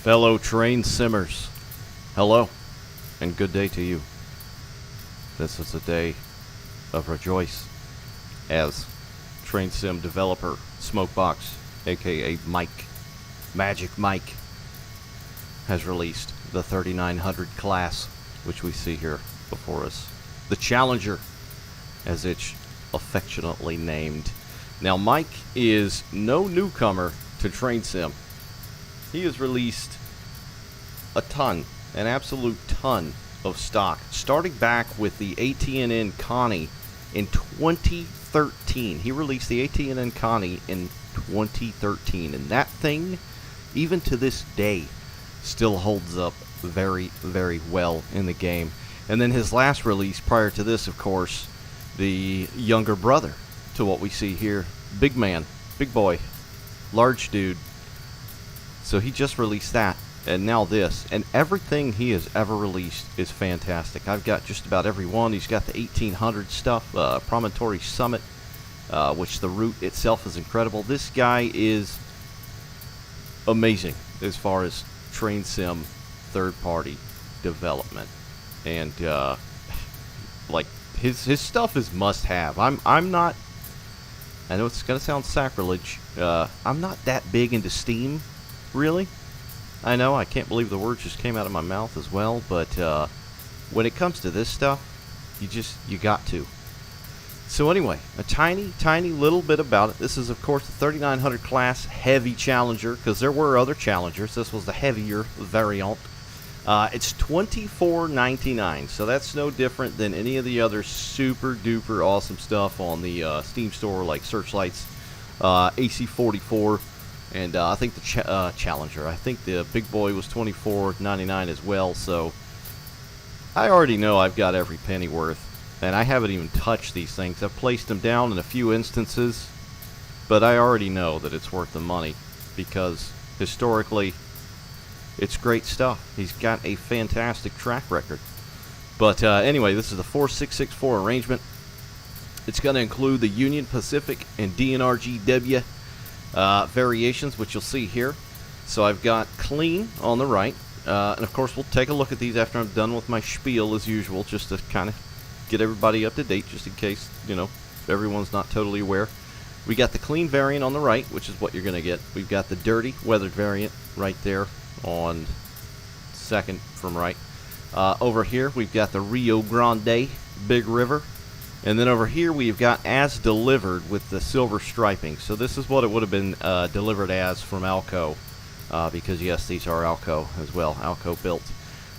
Fellow train simmers, hello, and good day to you. This is a day of rejoice, as train sim developer Smokebox, aka Magic Mike, has released the 3900 class, which we see here before us. The Challenger, as it's affectionately named. Now, Mike is no newcomer to train sim. He has released an absolute ton of stock, starting back with the AT&N Connie in 2013. He released the AT&N Connie in 2013, and that thing, even to this day, still holds up very, very well in the game. And then his last release prior to this, of course, the younger brother to what we see here, big man, big boy, large dude. So he just released that, and now this, and everything he has ever released is fantastic. I've got just about every one. He's got the 1800 stuff, Promontory Summit, which the route itself is incredible. This guy is amazing as far as train sim third-party development, and like his stuff is must-have. I'm not. I know it's gonna sound sacrilege. I'm not that big into Steam. Really? I know, I can't believe the words just came out of my mouth as well, but when it comes to this stuff, you got to. So anyway, a tiny little bit about it. This is, of course, the 3900 class heavy Challenger, because there were other Challengers. This was the heavier variant. It's $24.99, so that's no different than any of the other super duper awesome stuff on the Steam store, like Searchlight's AC44. And I think the Challenger, I think the big boy was $24.99 as well. So I already know I've got every penny worth, and I haven't even touched these things. I've placed them down in a few instances, but I already know that it's worth the money because historically, it's great stuff. He's got a fantastic track record. But anyway, this is the 4664 arrangement. It's going to include the Union Pacific and DNRGW variations, which you'll see here. So I've got clean on the right, and of course we'll take a look at these after I'm done with my spiel as usual, just to kind of get everybody up to date, just in case, everyone's not totally aware. We got the clean variant on the right, which is what you're going to get. We've got the dirty weathered variant right there on second from right. Over here we've got the Rio Grande Big River. And then over here we've got as delivered with the silver striping. So this is what it would have been delivered as from Alco. Because yes, these are Alco as well, Alco built.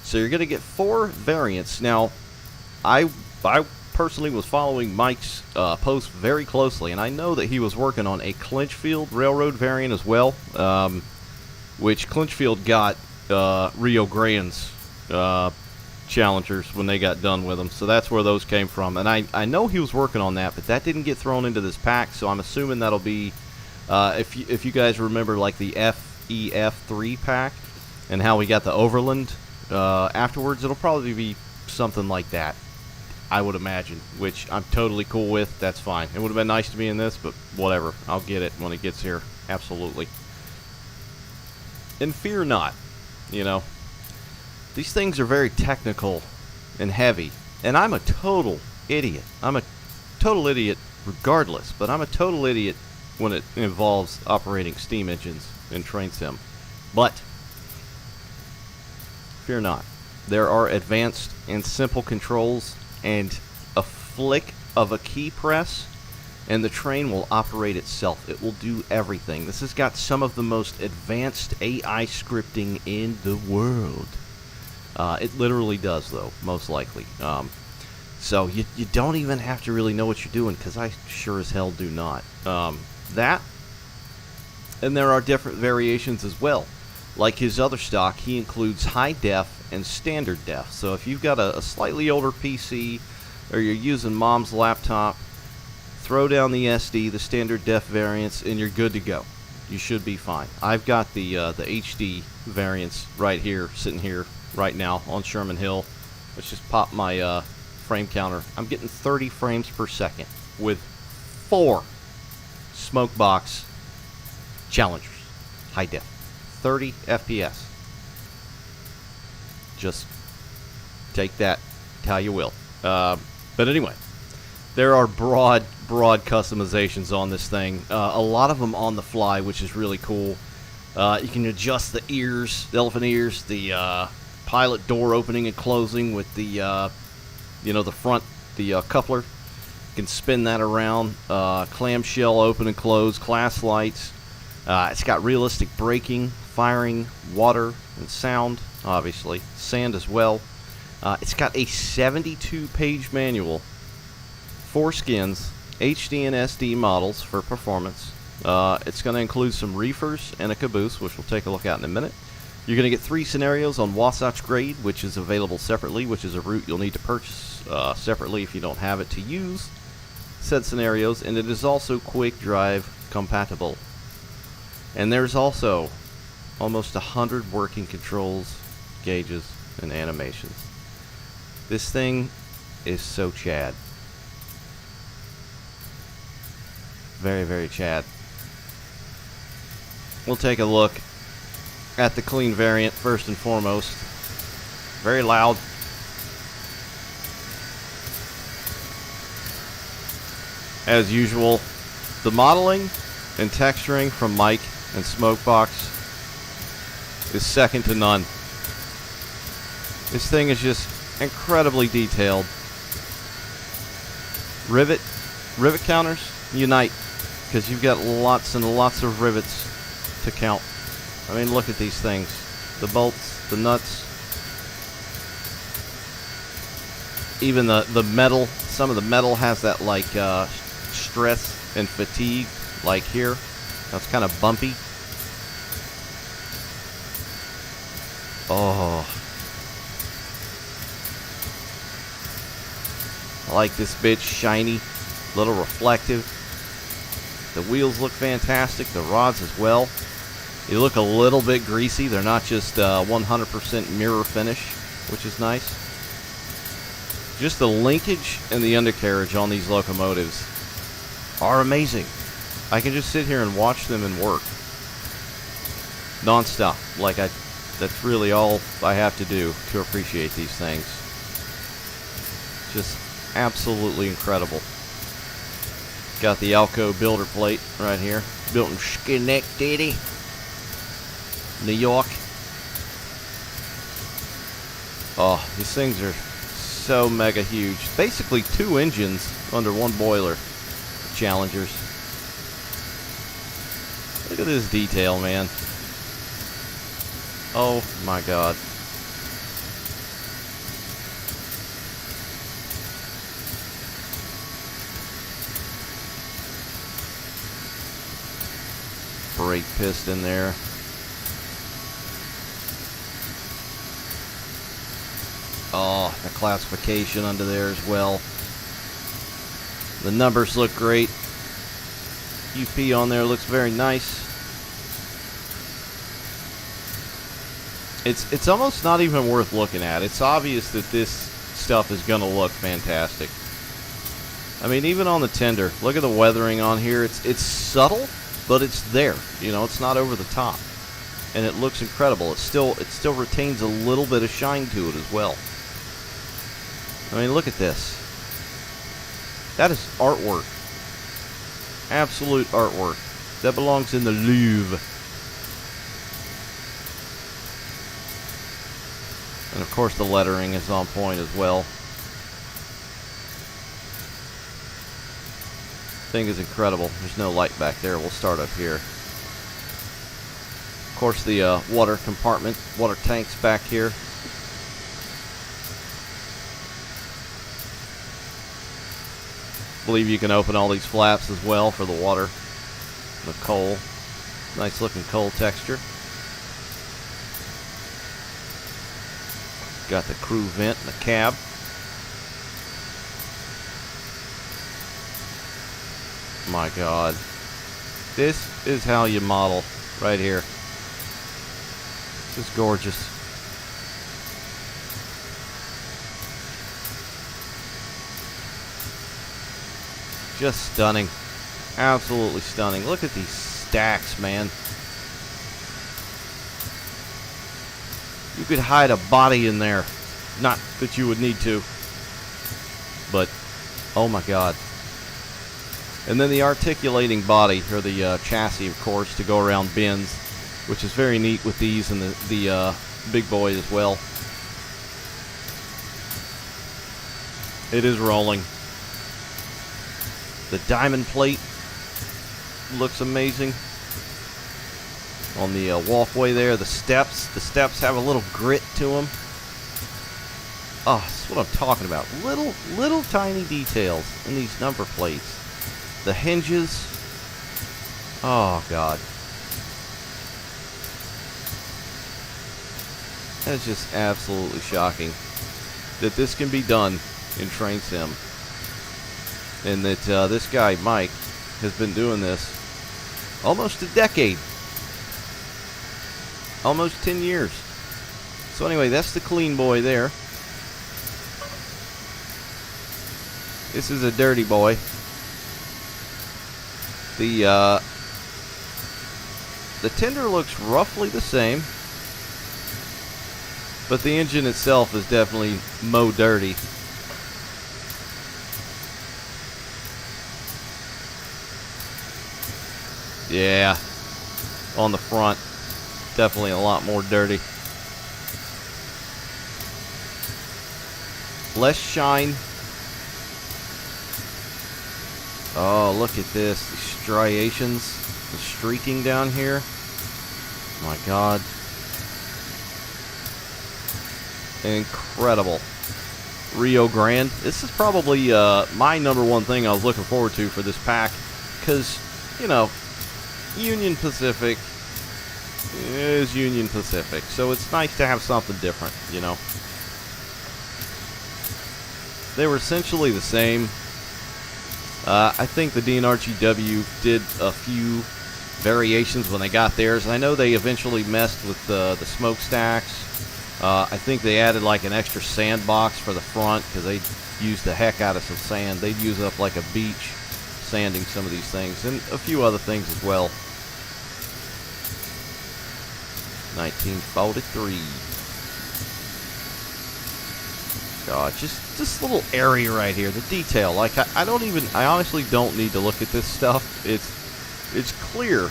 So you're going to get 4 variants. Now, I personally was following Mike's post very closely, and I know that he was working on a Clinchfield Railroad variant as well, which Clinchfield got Rio Grande's Challengers when they got done with them, so that's where those came from. And I know he was working on that, but that didn't get thrown into this pack, so I'm assuming that'll be if you guys remember, like the FEF3 pack and how we got the Overland afterwards, it'll probably be something like that, I would imagine, which I'm totally cool with. That's fine. It would have been nice to be in this, but whatever, I'll get it when it gets here. Absolutely. And fear not, these things are very technical and heavy, and I'm a total idiot. I'm a total idiot regardless, but I'm a total idiot when it involves operating steam engines in train sim. But fear not. There are advanced and simple controls, and a flick of a key press, and the train will operate itself. It will do everything. This has got some of the most advanced AI scripting in the world. It literally does, though, most likely. So you don't even have to really know what you're doing, because I sure as hell do not. That, and there are different variations as well. Like his other stock, he includes high def and standard def. So if you've got a slightly older PC, or you're using mom's laptop, throw down the SD, the standard def variants, and you're good to go. You should be fine. I've got the HD variants right here, sitting here right now on Sherman Hill. Let's just pop my frame counter. I'm getting 30 frames per second with 4 Smokebox Challengers, high def, 30 FPS. Just take that how you will. But anyway, there are broad customizations on this thing. A lot of them on the fly, which is really cool. You can adjust the ears, the elephant ears, the pilot door opening and closing with the, the front, the coupler. You can spin that around. Clamshell open and close, class lights. It's got realistic braking, firing, water, and sound, obviously. Sand as well. It's got a 72-page manual, 4 skins, HD and SD models for performance. It's going to include some reefers and a caboose, which we'll take a look at in a minute. You're going to get 3 scenarios on Wasatch Grade, which is available separately, which is a route you'll need to purchase separately if you don't have it to use said scenarios, and it is also quick drive compatible. And there's also almost 100 working controls, gauges, and animations. This thing is so Chad. Very, very Chad. We'll take a look at the clean variant first and foremost. Very loud. As usual, the modeling and texturing from Mike and Smokebox is second to none. This thing is just incredibly detailed. Rivet counters, unite, because you've got lots and lots of rivets to count. I mean, look at these things. The bolts, the nuts, even the metal. Some of the metal has that like stress and fatigue, like here. That's kind of bumpy. Oh, I like this bitch, shiny, little reflective. The wheels look fantastic, the rods as well. They look a little bit greasy. They're not just 100% mirror finish, which is nice. Just the linkage and the undercarriage on these locomotives are amazing. I can just sit here and watch them and work non-stop. That's really all I have to do to appreciate these things. Just absolutely incredible. Got the Alco builder plate right here. Built in Schenectady, New York. Oh, these things are so mega huge. Basically 2 engines under 1 boiler. Challengers. Look at this detail, man. Oh my god. Brake piston there. Oh, the classification under there as well. The numbers look great. UP on there looks very nice. It's almost not even worth looking at. It's obvious that this stuff is going to look fantastic. I mean, even on the tender, look at the weathering on here. It's subtle, but it's there. You know, it's not over the top, and it looks incredible. It still retains a little bit of shine to it as well. I mean, look at this. That is artwork. Absolute artwork. That belongs in the Louvre. And of course the lettering is on point as well. Thing is incredible. There's no light back there. We'll start up here. Of course the water compartment, water tanks back here. Believe you can open all these flaps as well for the water. The coal. Nice looking coal texture. Got the crew vent in the cab. My god. This is how you model right here. This is gorgeous. Just stunning. Absolutely stunning. Look at these stacks, man. You could hide a body in there. Not that you would need to, but oh my God. And then the articulating body, or the chassis, of course, to go around bends, which is very neat with these and the big boy as well. It is rolling. The diamond plate looks amazing. On the walkway there, the steps have a little grit to them. Oh, that's what I'm talking about. Little tiny details in these number plates. The hinges. Oh, God. That's just absolutely shocking that this can be done in Train Sim. And that this guy, Mike, has been doing this almost a decade. Almost 10 years. So anyway, that's the clean boy there. This is a dirty boy. The tender looks roughly the same, but the engine itself is definitely mo dirty. Yeah, on the front, definitely a lot more dirty. Less shine. Oh, look at this. The striations, the streaking down here. My God. Incredible. Rio Grande. This is probably my number one thing I was looking forward to for this pack. Because, you know, Union Pacific is Union Pacific. So it's nice to have something different, you know. They were essentially the same. I think the DNRGW did a few variations when they got theirs. I know they eventually messed with the smokestacks. I think they added like an extra sandbox for the front because they used the heck out of some sand. They'd use up like a beach sanding some of these things, and a few other things as well. 1943. God, just this little area right here, the detail. Like I honestly don't need to look at this stuff. It's clear.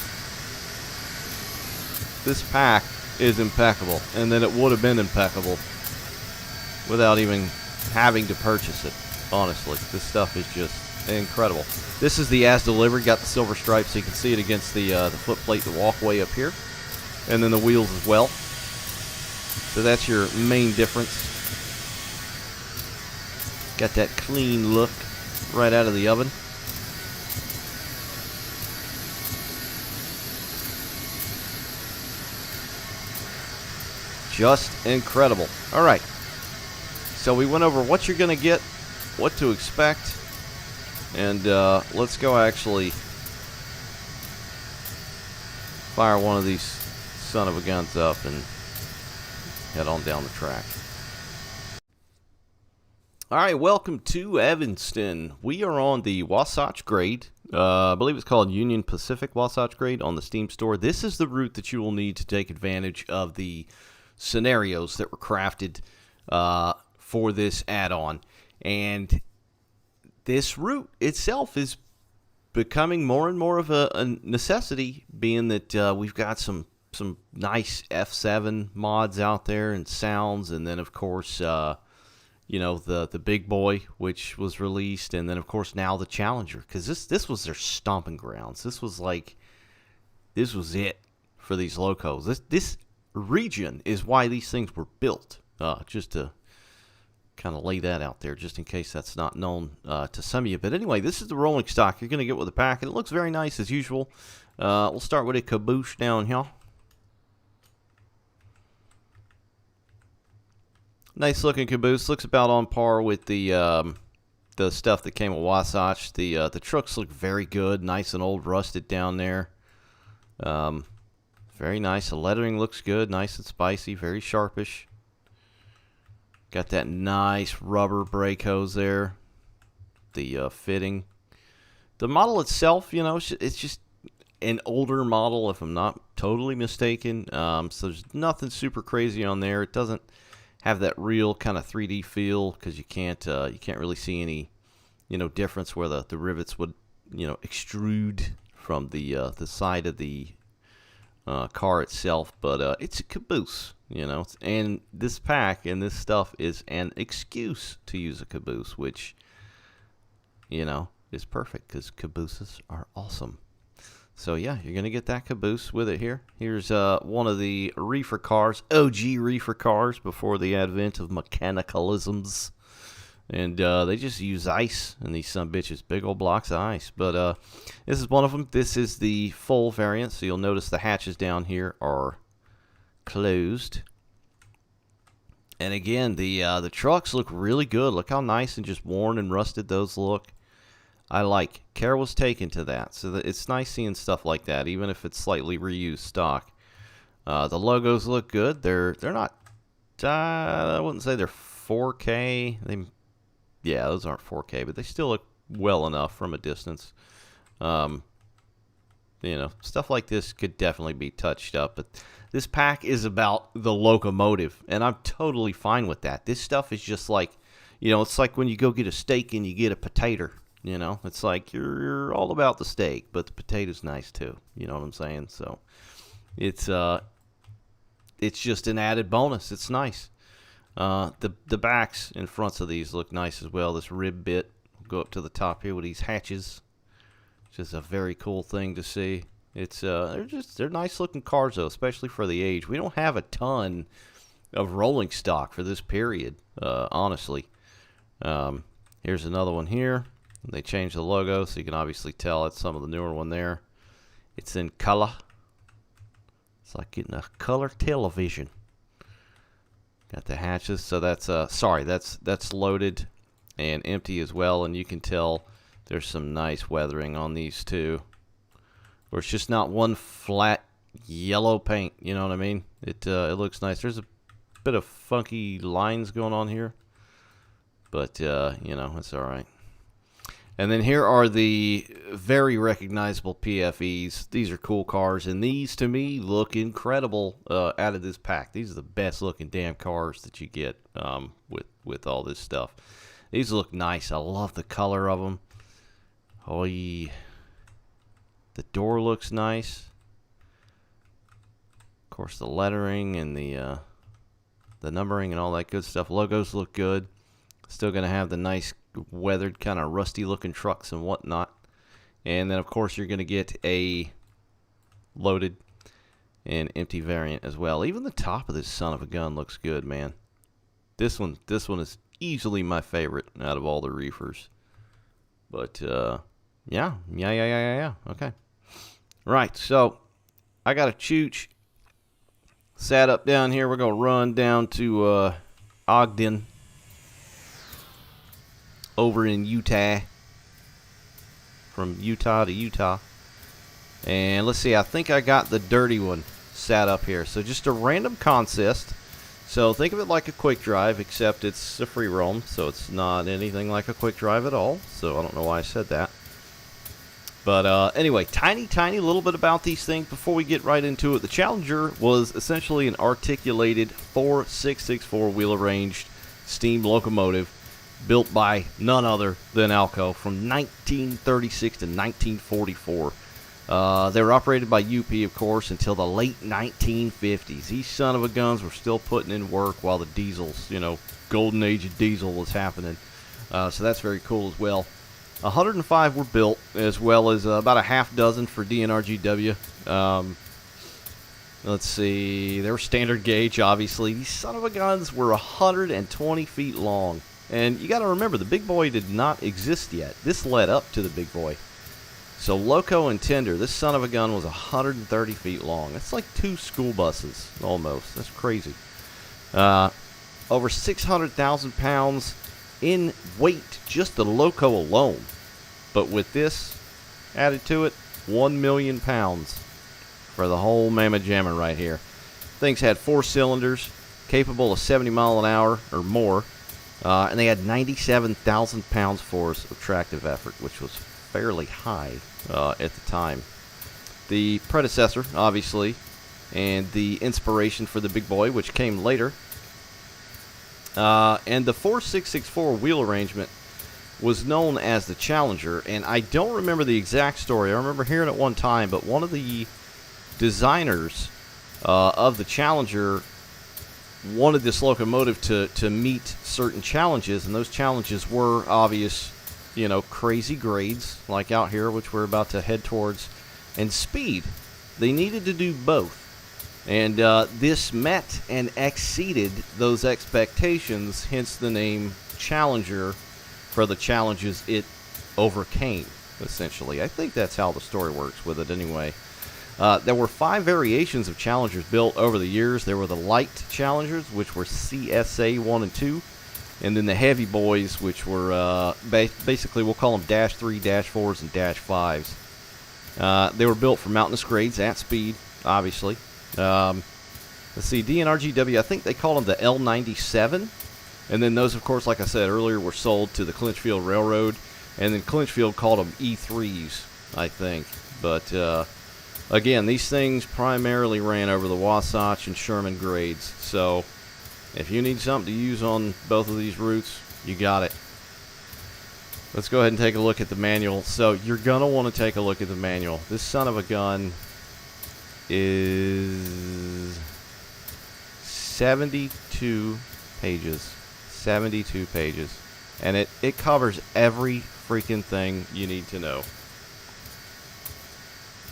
This pack is impeccable, and then it would have been impeccable without even having to purchase it. Honestly, this stuff is just incredible. This is the as delivered. Got the silver stripes, so you can see it against the foot plate, the walkway up here, and then the wheels as well. So that's your main difference. Got that clean look right out of the oven. Just incredible. All right. So we went over what you're going to get, what to expect, and let's go actually fire one of these son of a guns up and head on down the track. All right, welcome to Evanston. We are on the Wasatch grade. I believe it's called Union Pacific Wasatch grade on the Steam store. This is the route that you will need to take advantage of the scenarios that were crafted for this add-on. And this route itself is becoming more and more of a necessity, being that we've got some nice F7 mods out there and sounds, and then of course you know, the big boy, which was released, and then of course now the Challenger, because this was their stomping grounds. This was it for these locos. This region is why these things were built. Just to kind of lay that out there, just in case that's not known to some of you. But anyway, this is the rolling stock you're going to get with the pack, and it looks very nice as usual. We'll start with a caboose down here. Nice looking caboose. Looks about on par with the stuff that came with Wasatch. The trucks look very good, nice and old, rusted down there. Very nice. The lettering looks good, nice and spicy, very sharpish. Got that nice rubber brake hose there. The fitting. The model itself, you know, it's just an older model, if I'm not totally mistaken. So there's nothing super crazy on there. It doesn't have that real kind of 3D feel because you can't really see any difference where the rivets would extrude from the side of the car itself. But it's a caboose, and this pack and this stuff is an excuse to use a caboose, which is perfect because cabooses are awesome. So yeah, you're going to get that caboose with it here. Here's one of the reefer cars, OG reefer cars before the advent of mechanicalisms. And they just use ice, and these some bitches, big old blocks of ice. But this is one of them. This is the full variant, so you'll notice the hatches down here are closed. And again, the trucks look really good. Look how nice and just worn and rusted those look. I like. Care was taken to that, so that it's nice seeing stuff like that, even if it's slightly reused stock. The logos look good. They're not. I wouldn't say they're 4K. Yeah, those aren't 4K, but they still look well enough from a distance. Stuff like this could definitely be touched up, but this pack is about the locomotive, and I'm totally fine with that. This stuff is just like, it's like when you go get a steak and you get a potato. It's like you're all about the steak, but the potato's nice too. You know what I'm saying? So it's just an added bonus. It's nice. The backs and fronts of these look nice as well. This rib bit will go up to the top here with these hatches. Just a very cool thing to see. It's they're nice looking cars though, especially for the age. We don't have a ton of rolling stock for this period, honestly. Here's another one here. They changed the logo, so you can obviously tell it's some of the newer one there. It's in color. It's like getting a color television. Got the hatches, so that's that's loaded and empty as well, and you can tell there's some nice weathering on these too. Where it's just not one flat yellow paint, you know what I mean? It looks nice. There's a bit of funky lines going on here, but it's all right. And then here are the very recognizable PFEs. These are cool cars, and these, to me, look incredible out of this pack. These are the best-looking damn cars that you get with all this stuff. These look nice. I love the color of them. Oh, yeah. The door looks nice. Of course, the lettering and the numbering and all that good stuff. Logos look good. Still going to have the nice weathered kind of rusty looking trucks and whatnot. And then of course you're going to get a loaded and empty variant as well. Even the top of this son of a gun looks good, man. This one is easily my favorite out of all the reefers. But yeah. Okay. Right, so I got a chooch sat up down here. We're going to run down to Ogden over in Utah, from Utah to Utah. And let's see, I think I got the dirty one sat up here. So just a random consist. So think of it like a quick drive, except it's a free roam, so it's not anything like a quick drive at all. So I don't know why I said that. But anyway, tiny little bit about these things before we get right into it. The Challenger was essentially an articulated 4.664 wheel arranged steam locomotive built by none other than Alco from 1936 to 1944. They were operated by UP, of course, until the late 1950s. These son of a guns were still putting in work while the diesels, golden age of diesel was happening. So that's very cool as well. 105 were built, as well as about a half dozen for DNRGW. Let's see, they were standard gauge, obviously. These son of a guns were 120 feet long. And you got to remember, the big boy did not exist yet. This led up to the big boy. So loco and tender, this son of a gun was 130 feet long. That's like 2 school buses, almost. That's crazy. Over 600,000 pounds in weight, just the loco alone. But with this added to it, 1 million pounds for the whole mamma jamma right here. Things had 4 cylinders, capable of 70 mile an hour or more. And they had 97,000 pounds-force of tractive effort, which was fairly high at the time. the predecessor, obviously, and the inspiration for the big boy, which came later. And the 4664 wheel arrangement was known as the Challenger, and I don't remember the exact story. I remember hearing it one time, but one of the designers of the Challenger wanted this locomotive to meet certain challenges, and those challenges were obvious, crazy grades, like out here, which we're about to head towards, and speed. They needed to do both. And this met and exceeded those expectations, hence the name Challenger for the challenges it overcame, essentially. I think that's how the story works with it anyway. There were 5 variations of Challengers built over the years. There were the light Challengers, which were CSA 1 and 2, and then the heavy boys, which were basically, we'll call them Dash 3, Dash 4s, and Dash 5s. They were built for mountainous grades at speed, obviously. Let's see, DNRGW, I think they called them the L97. And then those, of course, like I said earlier, were sold to the Clinchfield Railroad. And then Clinchfield called them E3s, I think. But, again, these things primarily ran over the Wasatch and Sherman grades. So, if you need something to use on both of these routes, you got it. Let's go ahead and take a look at the manual. So, you're going to want to take a look at the manual. This son of a gun is 72 pages. 72 pages. And it covers every freaking thing you need to know.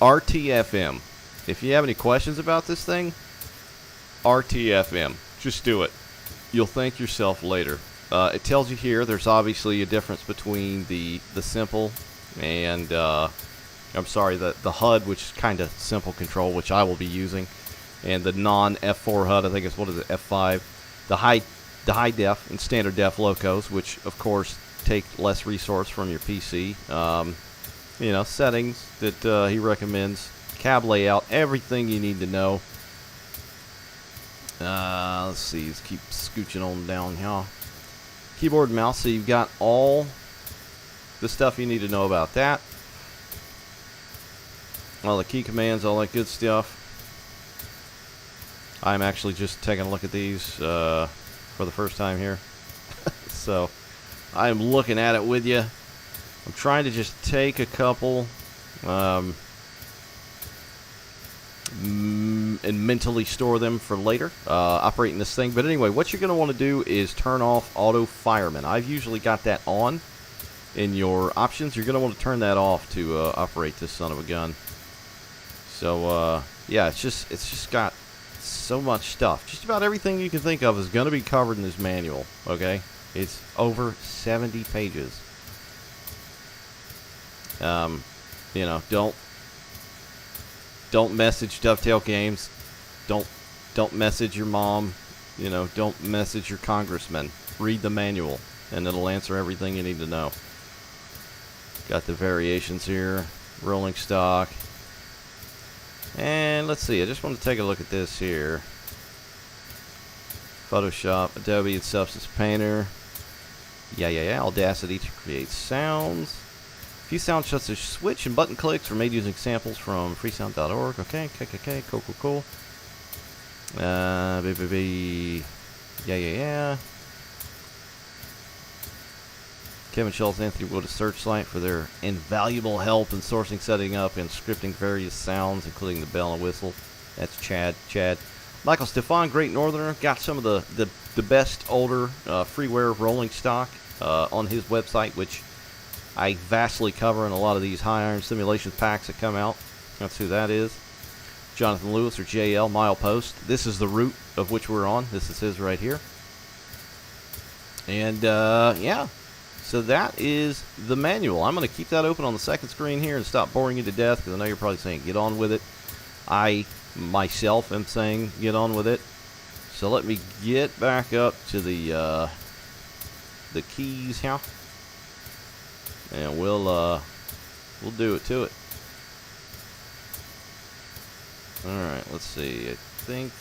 RTFM. If you have any questions about this thing, RTFM. Just do it. You'll thank yourself later. It tells you here there's obviously a difference between the simple and the HUD, which is kind of simple control, which I will be using, and the non-F4 HUD, I think it's, F5, the high def and standard def locos, which of course take less resource from your PC. Settings that he recommends, cab layout, everything you need to know. Let's see, let's keep scooching on down here. Keyboard and mouse, so you've got all the stuff you need to know about that. All the key commands, all that good stuff. I'm actually just taking a look at these for the first time here. So, I'm looking at it with you. I'm trying to just take a couple and mentally store them for later, operating this thing. But anyway, what you're going to want to do is turn off Auto Fireman. I've usually got that on in your options. You're going to want to turn that off to operate this son of a gun. So, yeah, it's just got so much stuff. Just about everything you can think of is going to be covered in this manual, okay? It's over 70 pages. Don't message Dovetail Games. Don't message your mom. Don't message your congressman. Read the manual, and it'll answer everything you need to know. Got the variations here. Rolling stock. And let's see, I just want to take a look at this here. Photoshop, Adobe, and Substance Painter. Yeah. Audacity to create sounds. A few sounds such as switch and button clicks were made using samples from freesound.org. Okay, cool. Yeah. Kevin Schultz, Anthony Wood of Searchlight for their invaluable help in sourcing, setting up, and scripting various sounds, including the bell and whistle. That's Chad. Michael Stefan, Great Northerner, got some of the best older freeware rolling stock on his website, which I vastly cover in a lot of these high iron simulation packs that come out. That's who that is. Jonathan Lewis, or JL, Milepost. This is the route of which we're on. This is his right here. And, yeah. So that is the manual. I'm going to keep that open on the second screen here and stop boring you to death, because I know you're probably saying, get on with it. I, myself, am saying, get on with it. So let me get back up to the keys here. And we'll do it to it. Alright, let's see. I think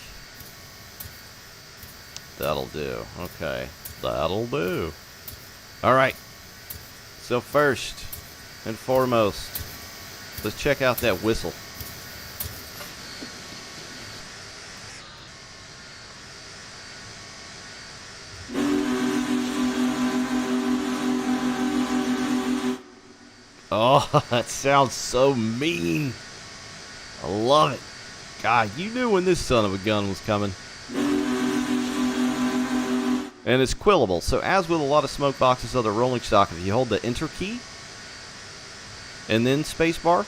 that'll do. Okay, that'll do. Alright, so first and foremost, let's check out that whistle. Oh, that sounds so mean. I love it. God, you knew when this son of a gun was coming. And it's quillable. So as with a lot of smoke boxes, other rolling stock, if you hold the enter key and then spacebar,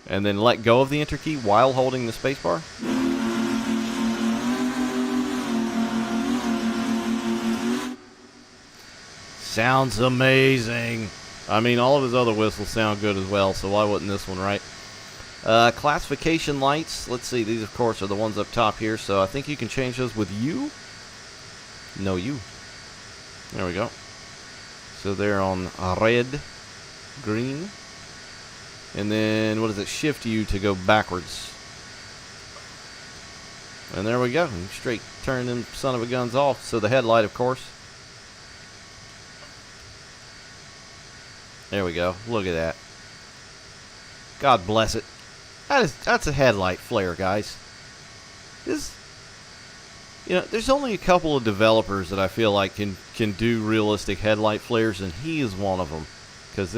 and then let go of the enter key while holding the spacebar, sounds amazing. I mean, all of his other whistles sound good as well, so why wouldn't this one, right? Classification lights. Let's see. These, of course, are the ones up top here, so I think you can change those with U. No U. There we go. So they're on red, green, and then, what is it? Shift U to go backwards. And there we go. Straight turn them son of a guns off. So the headlight, of course. There we go. Look at that. God bless it. That's a headlight flare, guys. There's only a couple of developers that I feel like can do realistic headlight flares, and he is one of them. Because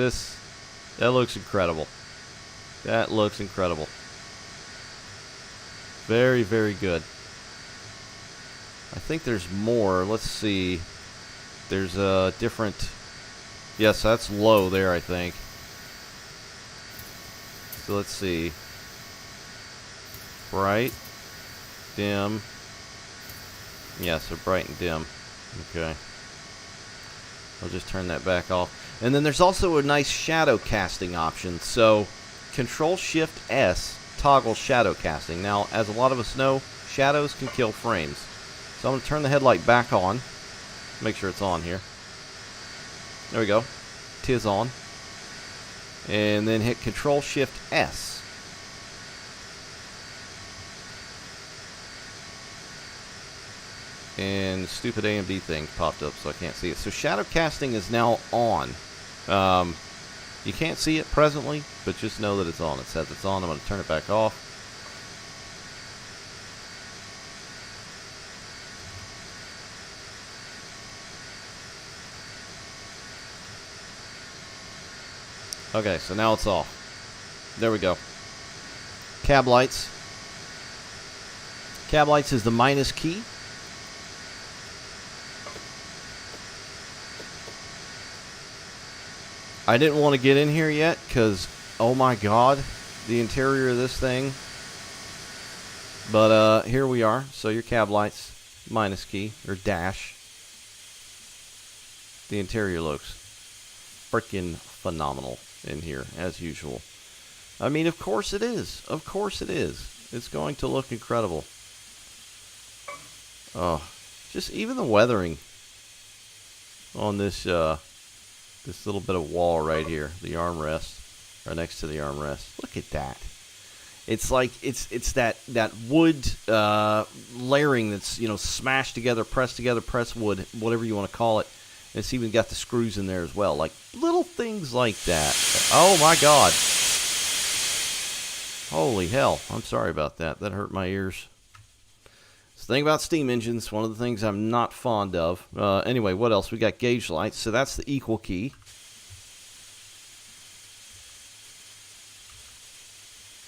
that looks incredible. That looks incredible. Very, very good. I think there's more. Let's see. There's a different... Yes, that's low there, I think. So let's see. Bright, dim. Yeah, so bright and dim. Okay. I'll just turn that back off. And then there's also a nice shadow casting option. So Control-Shift-S toggles shadow casting. Now, as a lot of us know, shadows can kill frames. So I'm going to turn the headlight back on. Make sure it's on here. There we go. Tis on. And then hit Control-Shift-S. And the stupid AMD thing popped up, so I can't see it. So shadow casting is now on. You can't see it presently, but just know that it's on. It says it's on. I'm going to turn it back off. Okay, so now it's off. There we go. Cab lights. Cab lights is the minus key. I didn't want to get in here yet because, oh my god, the interior of this thing. But here we are. So your cab lights, minus key, or dash. The interior looks freaking phenomenal in here, as usual. I mean, of course it is. Of course it is. It's going to look incredible. Oh, just even the weathering on this this little bit of wall right here, the armrest, or next to the armrest. Look at that. It's like it's that wood layering that's smashed together, pressed wood, whatever you want to call it. And it's even got the screws in there as well, like little things like that. Oh my God! Holy hell! I'm sorry about that. That hurt my ears. The thing about steam engines, one of the things I'm not fond of. Anyway, what else? We got gauge lights, so that's the equal key.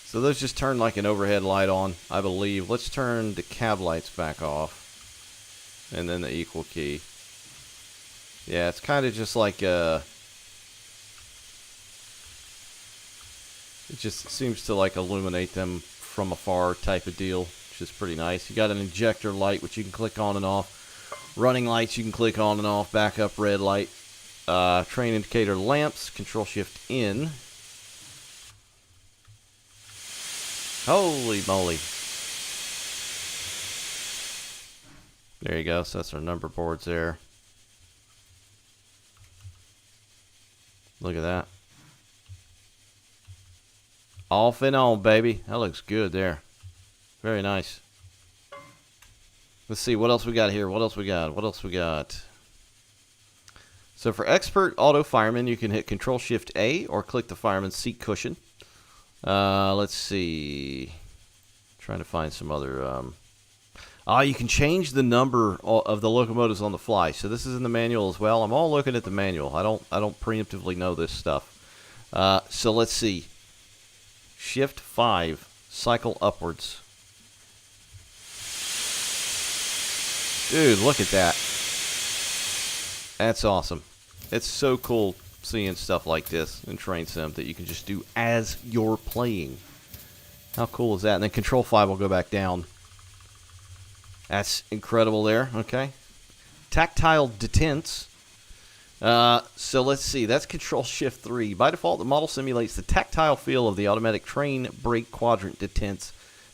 So those just turn like an overhead light on, I believe. Let's turn the cab lights back off. And then the equal key. Yeah, it's kind of just like it just seems to like illuminate them from afar type of deal. Is pretty nice. You got an injector light which you can click on and off. Running lights you can click on and off. Backup red light. Train indicator lamps. Control-Shift-N. Holy moly. There you go. So that's our number boards there. Look at that. Off and on, baby. That looks good there. Very nice. Let's see, what else we got here? What else we got? So for Expert Auto Fireman, you can hit Control-Shift-A or click the fireman's seat cushion. Let's see. Trying to find some other... You can change the number of the locomotives on the fly. So this is in the manual as well. I'm all looking at the manual. I don't preemptively know this stuff. So let's see. Shift 5, cycle upwards. Dude, look at that. That's awesome. It's so cool seeing stuff like this in Train Sim that you can just do as you're playing. How cool is that? And then Control 5 will go back down. That's incredible there. Okay. Tactile detents. So let's see. That's Control Shift 3. By default, the model simulates the tactile feel of the automatic train brake quadrant detents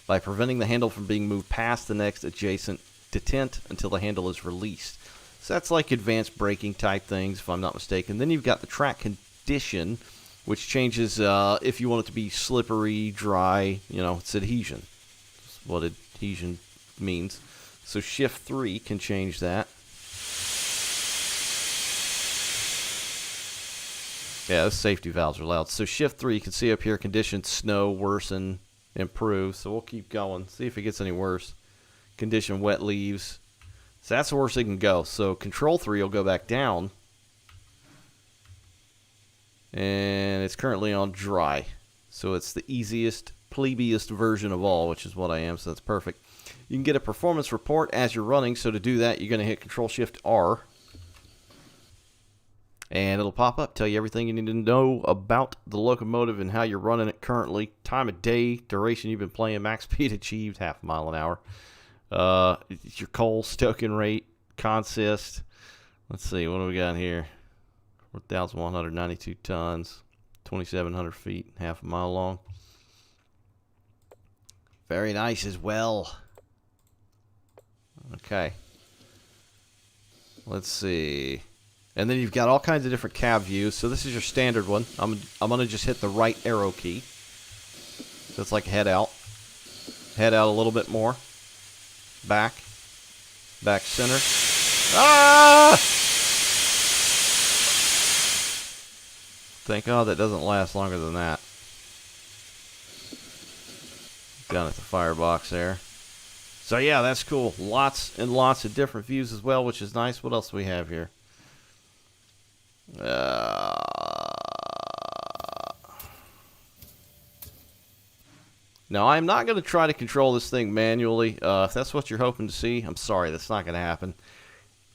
by preventing the handle from being moved past the next adjacent detent until the handle is released. So that's like advanced braking type things, if I'm not mistaken. Then you've got the track condition, which changes if you want it to be slippery, dry. You know, it's adhesion. That's what adhesion means. So Shift 3 can change that. Yeah, those safety valves are loud. So Shift 3, you can see up here, condition, snow, worsen, improve. So we'll keep going. See if it gets any worse. Condition, wet leaves. So that's the worst it can go. So Control 3 will go back down. And it's currently on dry. So it's the easiest, plebiest version of all, which is what I am, so that's perfect. You can get a performance report as you're running. So to do that, you're going to hit Control Shift R. And it'll pop up, tell you everything you need to know about the locomotive and how you're running it currently. Time of day, duration you've been playing, max speed achieved, 0.5 mile an hour. Your coal stoking rate, consist. Let's see, what do we got here? 4,192 tons, 2,700 feet, 0.5 mile long. Very nice as well. Okay. Let's see. And then you've got all kinds of different cab views. So this is your standard one. I'm going to just hit the right arrow key. So it's like head out. Head out a little bit more. Back. Back center. Ah! Thank God that doesn't last longer than that. Down at the firebox there. So yeah, that's cool. Lots and lots of different views as well, which is nice. What else do we have here? Now, I'm not going to try to control this thing manually. If that's what you're hoping to see, I'm sorry, that's not going to happen.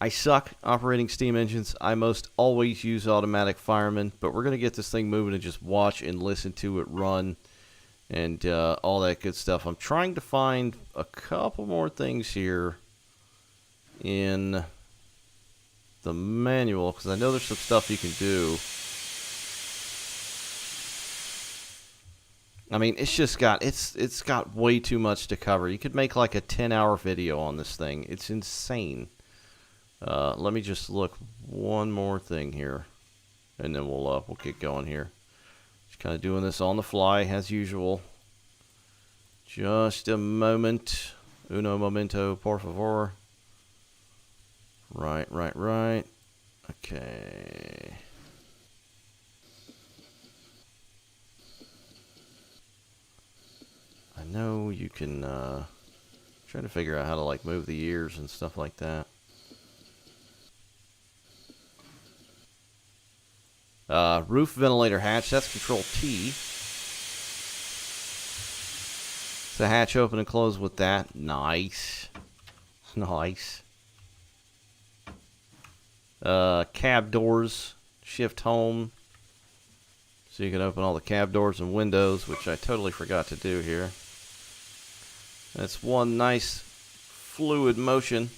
I suck operating steam engines. I most always use automatic fireman, but we're going to get this thing moving and just watch and listen to it run and all that good stuff. I'm trying to find a couple more things here in the manual, because I know there's some stuff you can do. I mean, it's just got, it's got way too much to cover. You could make like a 10-hour video on this thing. It's insane. Let me just look one more thing here, and then we'll get going here. Just kind of doing this on the fly as usual. Just a moment. Uno momento, por favor. Right. Okay. I know you can, trying to figure out how to like move the ears and stuff like that. Roof ventilator hatch, that's Control T. The hatch open and close with that. Nice. Nice. Cab doors, shift home. So you can open all the cab doors and windows, which I totally forgot to do here. That's one nice fluid motion.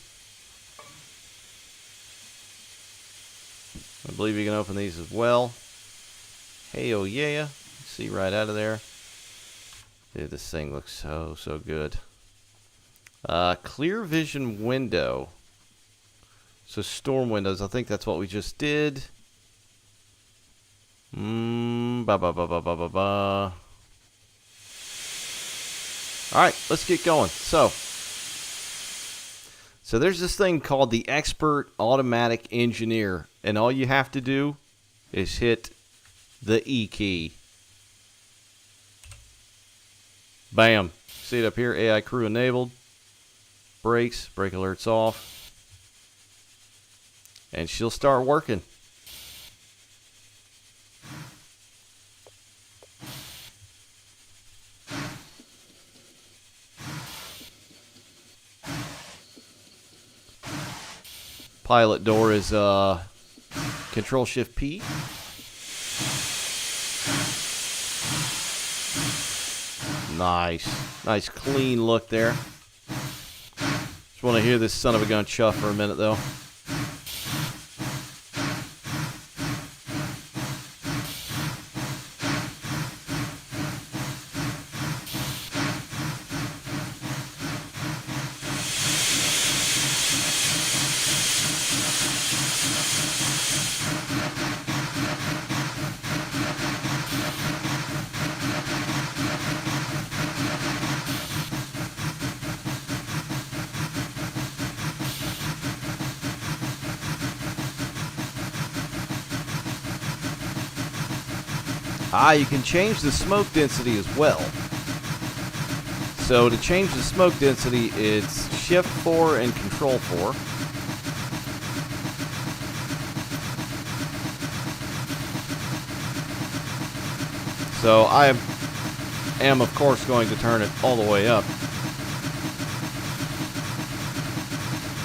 I believe you can open these as well. Hey, oh yeah. See right out of there. Dude, this thing looks so good. Clear vision window. So storm windows, I think that's what we just did. Alright, let's get going. So there's this thing called the Expert Automatic Engineer, and all you have to do is hit the E key. Bam. See it up here, AI crew enabled. brakes, brake alerts off, and she'll start working. Pilot door is Control Shift P. Nice clean look there. Just want to hear this son of a gun chuff for a minute though. You can change the smoke density as well. So to change the smoke density, it's Shift 4 and Control 4. So I am, of course, going to turn it all the way up.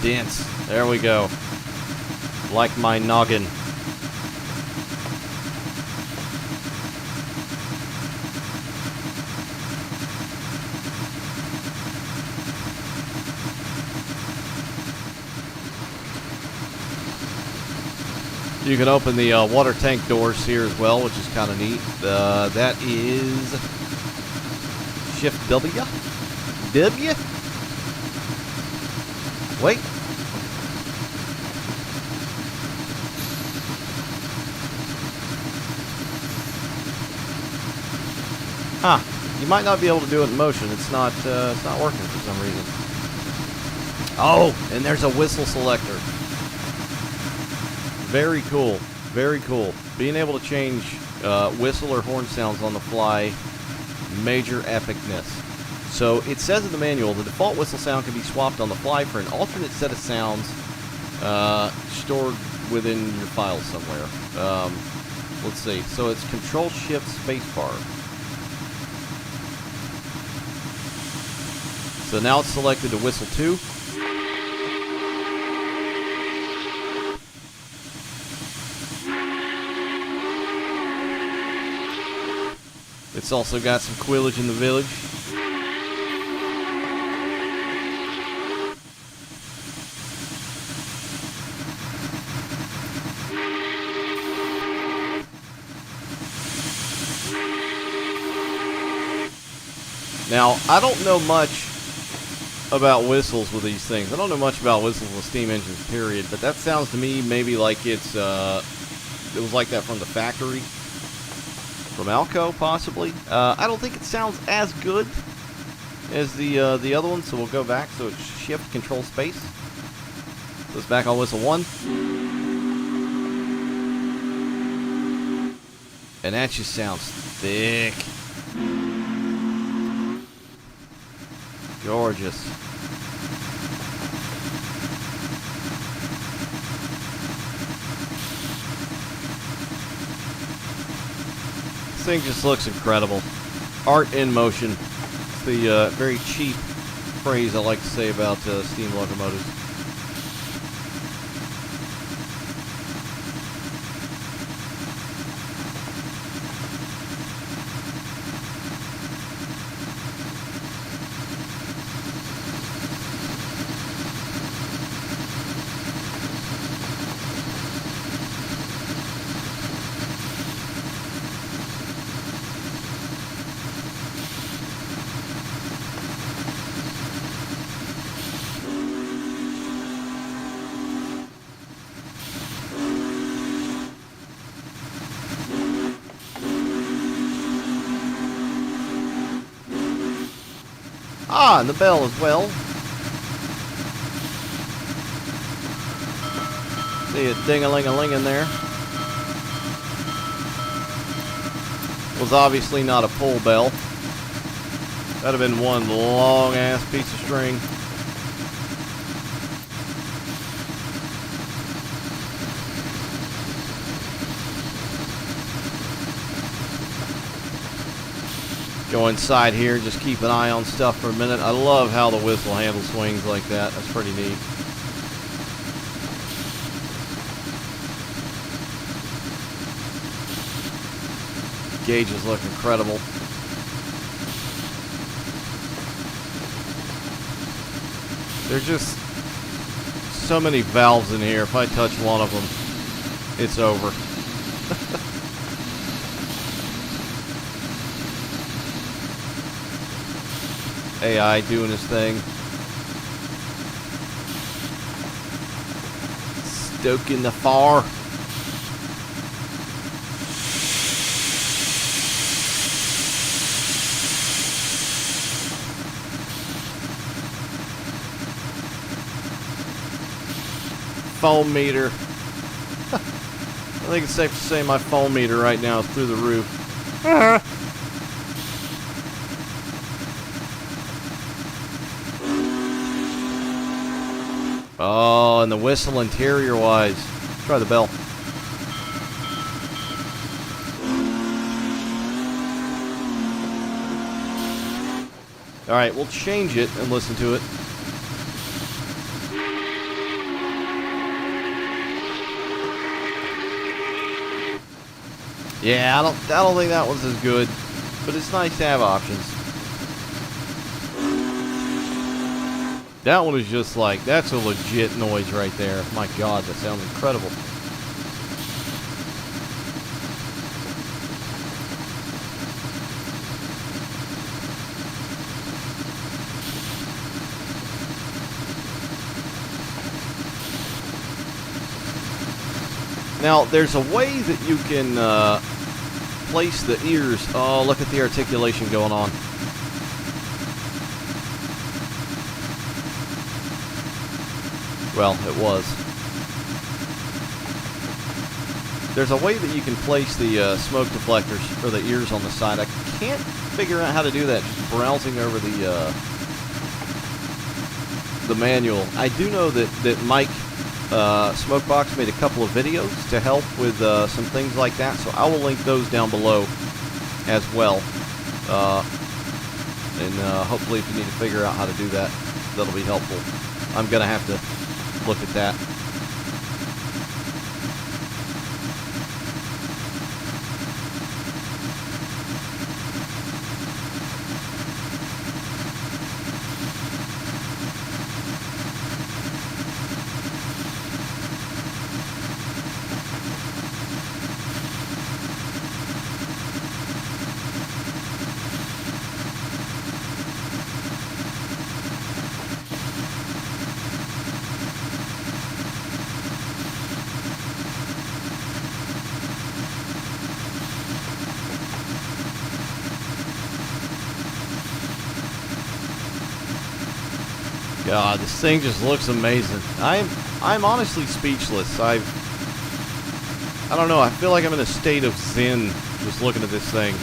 Dense. There we go. Like my noggin. You can open the water tank doors here as well, which is kind of neat. That is Shift W. W? Wait. Huh. You might not be able to do it in motion. It's not working for some reason. Oh, and there's a whistle selector. Very cool. Very cool. Being able to change whistle or horn sounds on the fly, major epicness. So it says in the manual, the default whistle sound can be swapped on the fly for an alternate set of sounds stored within your file somewhere. Let's see. So it's Control Shift Spacebar. So now it's selected to whistle 2. It's also got some quillage in the village. Now, I don't know much about whistles with these things. I don't know much about whistles with steam engines, period. But that sounds to me maybe like it was like that from the factory. From Alco, possibly. I don't think it sounds as good as the other one, so we'll go back. So it's Shift, Control, Space. So it's back on whistle 1. And that just sounds thick. Gorgeous. Thing just looks incredible. Art in motion. It's the very cheap phrase I like to say about steam locomotives. Ah, and the bell as well. See a ding-a-ling-a-ling in there. Was obviously not a pull bell. That'd have been one long-ass piece of string. Go inside here, just keep an eye on stuff for a minute. I love how the whistle handle swings like that. That's pretty neat. Gauges look incredible. There's just so many valves in here. If I touch one of them, it's over. AI doing his thing. Stoking the fire. Foam meter. I think it's safe to say my foam meter right now is through the roof. Oh, and the whistle interior-wise. Try the bell. Alright, we'll change it and listen to it. Yeah, I don't think that one's as good, but it's nice to have options. That one is just like, that's a legit noise right there. My God, that sounds incredible. Now, there's a way that you can place the ears. Oh, look at the articulation going on. Well, it was. There's a way that you can place the smoke deflectors, or the ears on the side. I can't figure out how to do that just browsing over the manual. I do know that Mike Smokebox made a couple of videos to help with some things like that, so I will link those down below as well. And hopefully if you need to figure out how to do that, that'll be helpful. I'm going to have to look at that. God, this thing just looks amazing. I'm honestly speechless. I don't know. I feel like I'm in a state of zen just looking at this thing.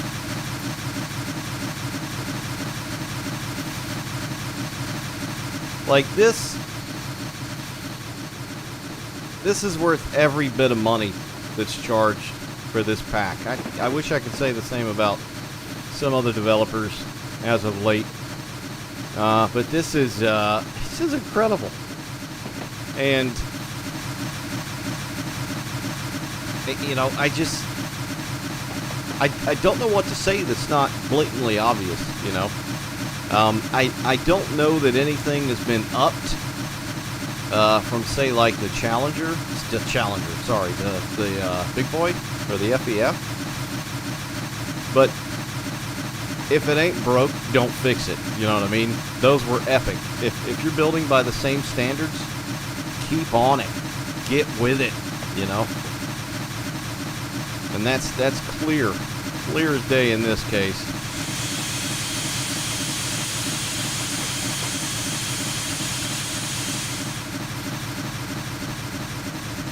Like this is worth every bit of money that's charged for this pack. I wish I could say the same about some other developers as of late. But this is incredible, and you know, I don't know what to say that's not blatantly obvious. You know, I don't know that anything has been upped from, say, like the Challenger, sorry, the Big Boy or the FEF, but if it ain't broke, don't fix it. You know what I mean? Those were epic. If you're building by the same standards, keep on it. Get with it, you know? And that's clear as day in this case.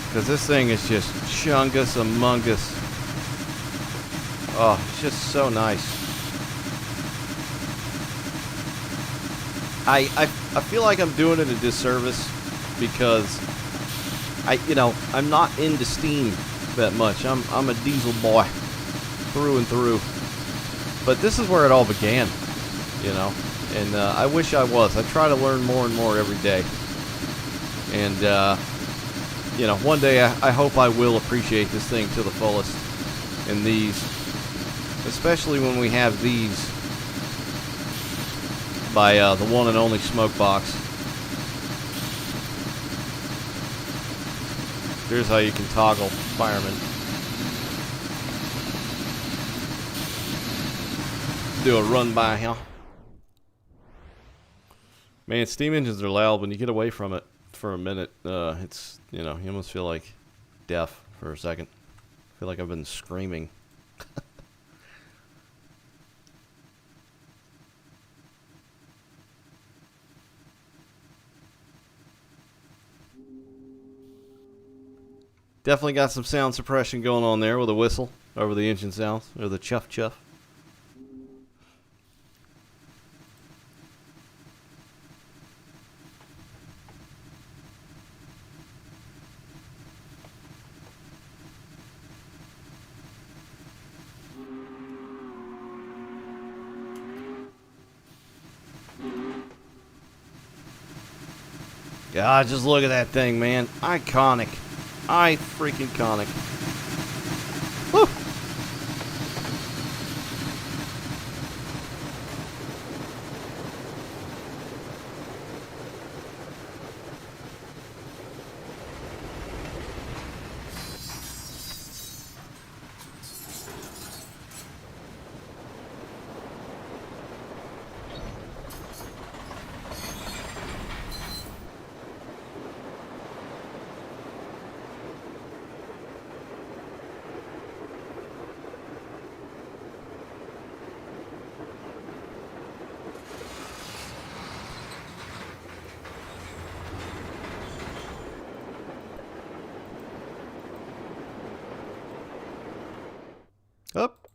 Because this thing is just chungus among us. Oh, it's just so nice. I feel like I'm doing it a disservice because I'm not into Steam that much. I'm a diesel boy through and through. But this is where it all began, you know. And I wish I was. I try to learn more and more every day. And, you know, one day I hope I will appreciate this thing to the fullest. And these, especially when we have these by the one and only Smokebox. Here's how you can toggle fireman. Do a run by here. Man, steam engines are loud. When you get away from it for a minute, it's, you know, you almost feel like deaf for a second. I feel like I've been screaming. Definitely got some sound suppression going on there with a whistle over the engine sounds, or the chuff chuff. God, just look at that thing, man. Iconic. Freaking iconic. Woo! Up.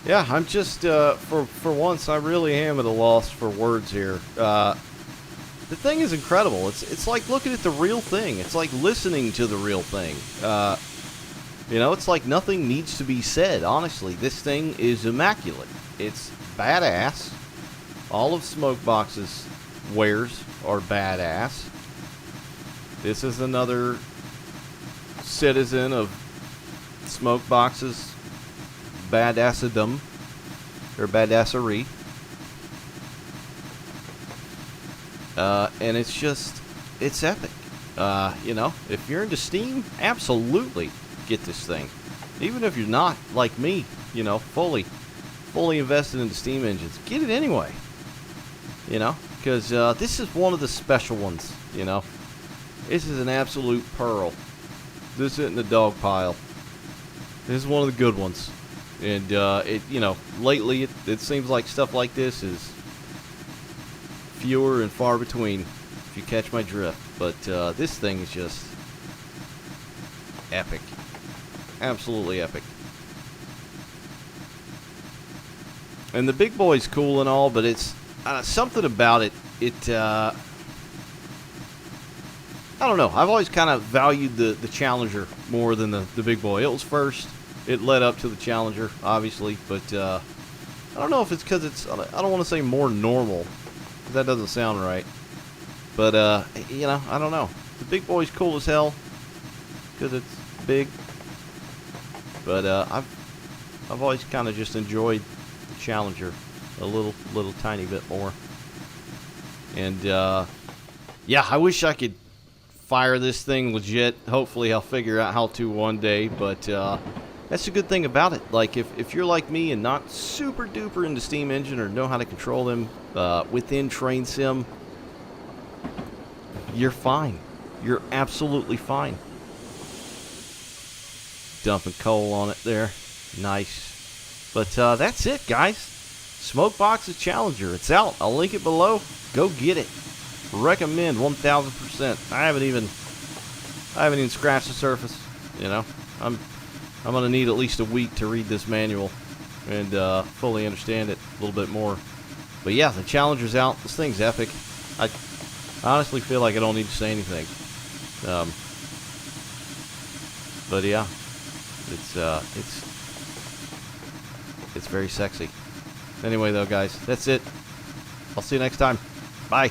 Yeah, I'm just, for once, I really am at a loss for words here. The thing is incredible. It's like looking at the real thing. It's like listening to the real thing. You know, it's like nothing needs to be said, honestly. This thing is immaculate. It's badass. All of Smokebox's wares are badass. This is another citizen of Smokebox's badassadom, or badassery. And it's just, it's epic. You know, if you're into Steam, absolutely get this thing. Even if you're not, like me, you know, fully invested into Steam engines, get it anyway. You know, because this is one of the special ones, you know. This is an absolute pearl. This isn't a dog pile. This is one of the good ones. And, it, you know, lately it seems like stuff like this is fewer and far between, if you catch my drift. But this thing is just epic. Absolutely epic. And the big boy's cool and all, but it's something about it. I don't know. I've always kind of valued the Challenger more than the big boy. It was first. It led up to the Challenger, obviously. But I don't know if it's because it's, I don't want to say more normal, because that doesn't sound right. But, you know, I don't know. The big boy's cool as hell because it's big. But I've always kind of just enjoyed the Challenger a little tiny bit more. And, yeah, I wish I could fire this thing legit. Hopefully I'll figure out how to one day, but that's a good thing about it. Like, if you're like me and not super duper into Steam Engine or know how to control them within Train Sim, you're fine. You're absolutely fine. Dumping coal on it there. Nice. But that's it, guys. Smokebox's Challenger. It's out. I'll link it below. Go get it. Recommend 1000%. I haven't even scratched the surface. You know, I'm gonna need at least a week to read this manual and fully understand it a little bit more. But yeah, the Challenger's out. This thing's epic. I honestly feel like I don't need to say anything. But yeah, it's very sexy. Anyway, though, guys, that's it. I'll see you next time. Bye.